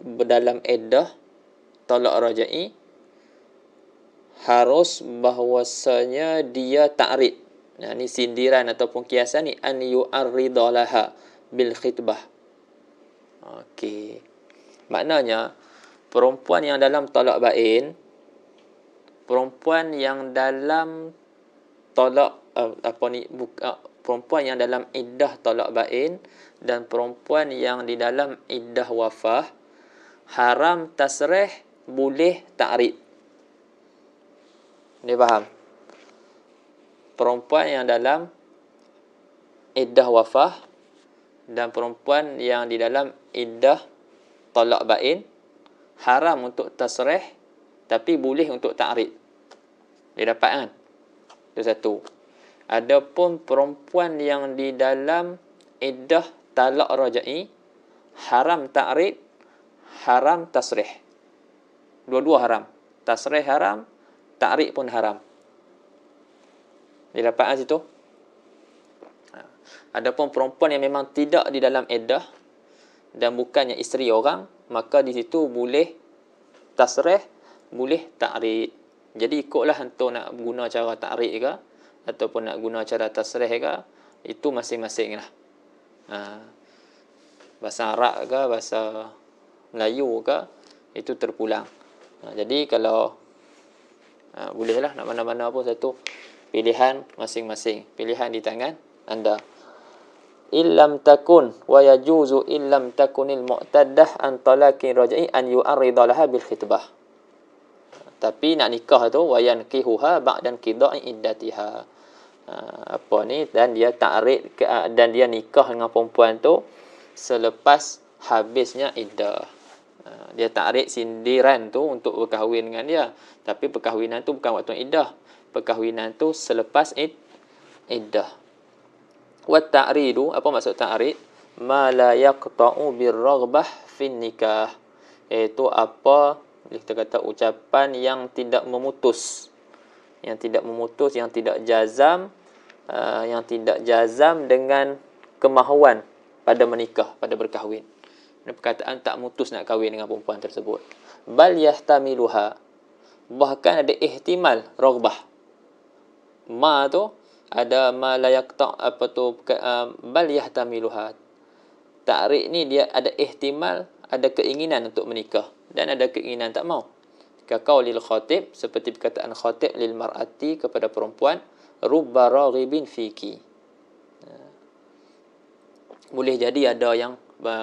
dalam iddah talak raj'i, harus bahwasanya dia ta'rid. Nah, ni sindiran ataupun kiasan ni, an yu'arrida laha bil khitbah. Okey. Maknanya perempuan yang dalam talak bain, perempuan yang dalam talak perempuan yang dalam iddah talak bain dan perempuan yang di dalam iddah wafah, haram tasrih, boleh ta'rid. Ni faham? Perempuan yang dalam iddah wafah dan perempuan yang di dalam iddah talak bain, haram untuk tasrih tapi boleh untuk ta'rid. Dia dapat kan? Itu satu. Adapun perempuan yang di dalam iddah talak raj'i, haram ta'rid, haram tasrih. Dua-dua haram. Tasrih haram, ta'rid pun haram. Dia dapat kan situ? Adapun perempuan yang memang tidak di dalam iddah dan bukannya isteri orang, maka di situ boleh tasrih, boleh ta'rid. Jadi ikutlah hantu nak guna cara ta'rid ke ataupun nak guna cara tasrih ke, itu masing-masing lah. Bahasa Arab ke bahasa Melayu ke, itu terpulang. Jadi kalau bolehlah nak mana-mana pun satu, pilihan masing-masing, pilihan di tangan anda. Illam takun wa yajuzu illam takunil mu'taddah an talakin raj'i an yu'arrida laha bil khitbah. Tapi nak nikah tu wa yankihuha ba'dan qida'i iddatiha. Dan dia ta'rid dan dia nikah dengan perempuan tu selepas habisnya iddah. Dia ta'rid sindiran tu untuk berkahwin dengan dia, tapi perkahwinan tu bukan waktu iddah. Perkahwinan tu selepas iddah. Wa ta'ridu, apa maksud ta'rid? Ma la yaqta'u birraghbah fin nikah. Iaitu apa kita kata ucapan yang tidak memutus yang tidak memutus, yang tidak jazam dengan kemahuan pada menikah, pada berkahwin. Ini perkataan tak mutus nak kahwin dengan perempuan tersebut. Bal yahtamiluha, bahkan ada ihtimal raghbah. Ma tu ada ma la yaqta, apa tu, bal yahtamiluha. Ta'rik ni dia ada ihtimal, ada keinginan untuk menikah dan ada keinginan tak mau. Kaqaulil khatib, seperti perkataan khatib lil mar'ati kepada perempuan, rubba raghibin fiki. Boleh jadi ada yang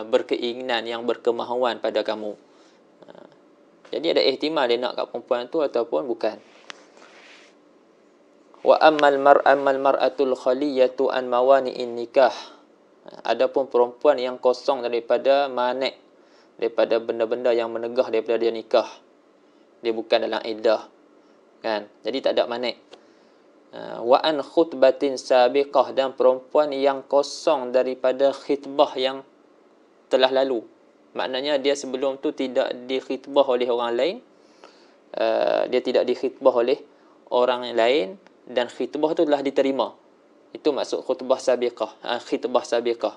berkeinginan, yang berkemahuan pada kamu. Jadi ada ihtimal dia nak kat perempuan tu ataupun bukan. Wa ammal mar'atul khaliyatu an mawani'in nikah. Adapun perempuan yang kosong daripada manik, daripada benda-benda yang menegah daripada dia nikah, dia bukan dalam iddah, kan? Jadi tak ada manik. Wa an khutbatin sabiqah, dan perempuan yang kosong daripada khitbah yang telah lalu. Maknanya dia sebelum tu tidak dikhitbah oleh orang lain, dia tidak dikhitbah oleh orang lain, dan khitbah tu telah diterima. Itu maksud khutbah sabiqah, khitbah sabiqah.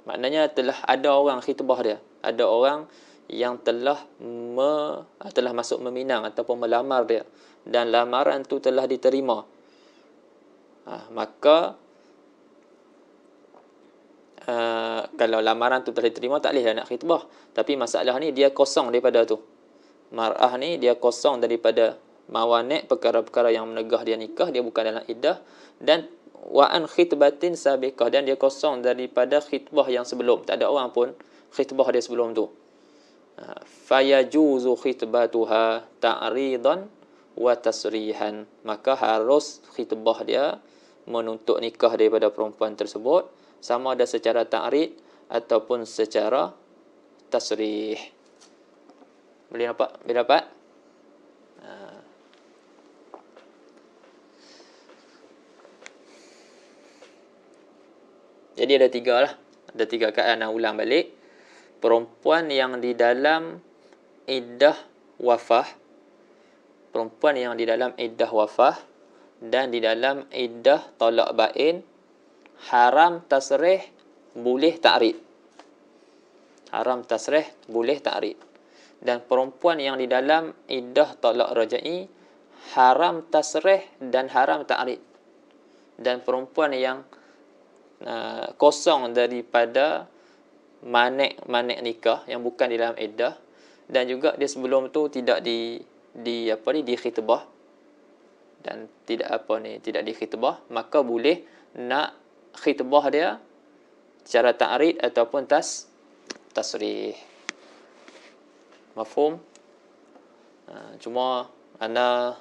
Maknanya telah ada orang khitbah dia, ada orang yang telah masuk meminang ataupun melamar dia, dan lamaran tu telah diterima. Maka kalau lamaran tu telah diterima, tak boleh nak khitbah. Tapi masalah ni dia kosong daripada tu. Mar'ah ni dia kosong daripada mawanik, perkara-perkara yang menegah dia nikah, dia bukan dalam iddah. Dan wa'an khitbatin sabiqah, dan dia kosong daripada khitbah yang sebelum. Tak ada orang pun khitbah dia sebelum tu. Fayajuzu khitbatuha ta'ridan wa tasrihan, maka harus khitbah dia menuntut nikah daripada perempuan tersebut, sama ada secara ta'rid ataupun secara tasrih. Boleh nampak? Boleh dapat? Jadi ada tiga lah. Ada tiga keadaan, ulang balik. Perempuan yang di dalam iddah wafah, perempuan yang di dalam iddah wafah dan di dalam iddah talak bain, haram tasrih, boleh ta'rid. Haram tasrih, boleh ta'rid. Dan perempuan yang di dalam iddah talak raja'i, haram tasrih dan haram ta'rid. Dan perempuan yang kosong daripada manik nikah, yang bukan di dalam iddah, dan juga dia sebelum tu tidak dikhitbah dan tidak dikhitbah, maka boleh nak khitbah dia secara ta'rid ataupun tasrih. Mafhum? Cuma ana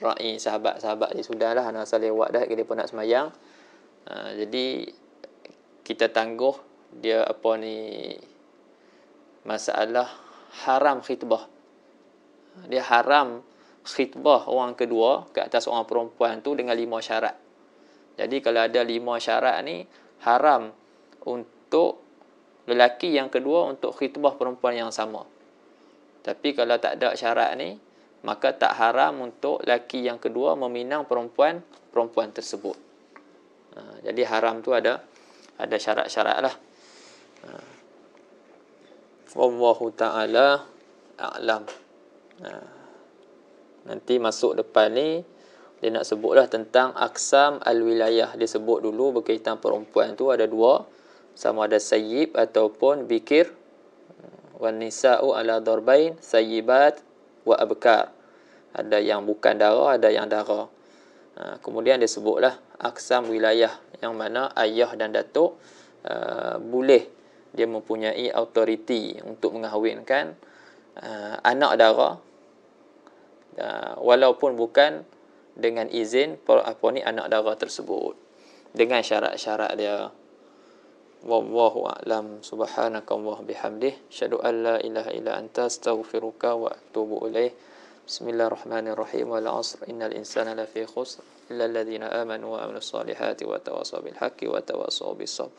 ra'i sahabat-sahabat ni sudahlah, ana asal lewat dah, dia pun nak semayang. Jadi kita tangguh dia masalah haram khitbah. Dia haram khitbah orang kedua ke atas orang perempuan tu dengan 5 syarat. Jadi kalau ada 5 syarat ni, haram untuk lelaki yang kedua untuk khitbah perempuan yang sama. Tapi kalau tak ada syarat ni, maka tak haram untuk lelaki yang kedua meminang perempuan tersebut. Jadi haram tu ada syarat-syarat lah. Wallahu ta'ala a'lam. Nanti masuk depan ni dia nak sebutlah tentang aqsam al-wilayah. Dia sebut dulu berkaitan perempuan tu ada 2, sama ada sayyib ataupun bikir. Wan nisa'u ala darbain, sayyibat wa abkar. Ada yang bukan dara, ada yang dara. Kemudian dia sebutlah aqsam wilayah, yang mana ayah dan datuk boleh dia mempunyai autoriti untuk mengahwinkan anak dara, walaupun bukan dengan izin anak dara tersebut, dengan syarat-syarat dia. Wallahu a'lam. Subhanakallahumma bihamdih, syadu an la ilaha illa anta, astaghfiruka wa atubu ilaih. Bismillahirrahmanirrahim. Wal 'asr innal insana lafi khusr illa alladhina amanu wa amilus solihati wa tawasaw bil haqqi wa tawasaw bis sabr.